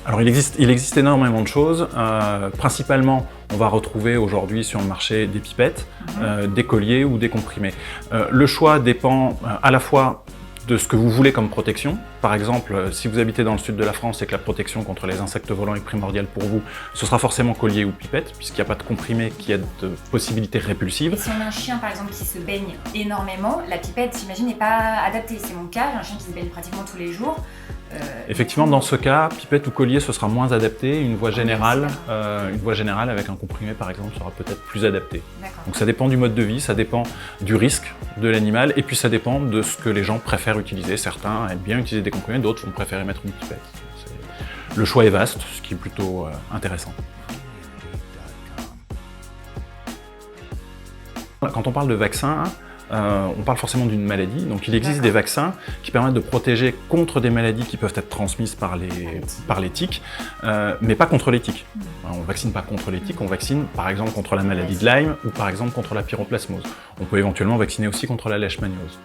Alors il existe énormément de choses. Principalement, on va retrouver aujourd'hui sur le marché des pipettes, des colliers ou des comprimés. Le choix dépend à la fois de ce que vous voulez comme protection. Par exemple, si vous habitez dans le sud de la France et que la protection contre les insectes volants est primordiale pour vous, ce sera forcément collier ou pipette, puisqu'il n'y a pas de comprimé qui a de possibilités répulsives. Et si on a un chien par exemple qui se baigne énormément, la pipette, j'imagine, n'est pas adaptée. C'est mon cas, j'ai un chien qui se baigne pratiquement tous les jours. Effectivement, dans ce cas, pipette ou collier, ce sera moins adapté. Une voie générale avec un comprimé, par exemple, sera peut-être plus adaptée. Donc ça dépend du mode de vie, ça dépend du risque de l'animal, et puis ça dépend de ce que les gens préfèrent utiliser. Certains aiment bien utiliser des comprimés, d'autres vont préférer mettre une pipette. Le choix est vaste, ce qui est plutôt intéressant. Quand on parle de vaccin, on parle forcément d'une maladie, donc il existe des vaccins qui permettent de protéger contre des maladies qui peuvent être transmises par les tiques, mais pas contre les tiques. On ne vaccine pas contre les tiques, on vaccine par exemple contre la maladie de Lyme ou par exemple contre la pyroplasmose. On peut éventuellement vacciner aussi contre la leishmaniose.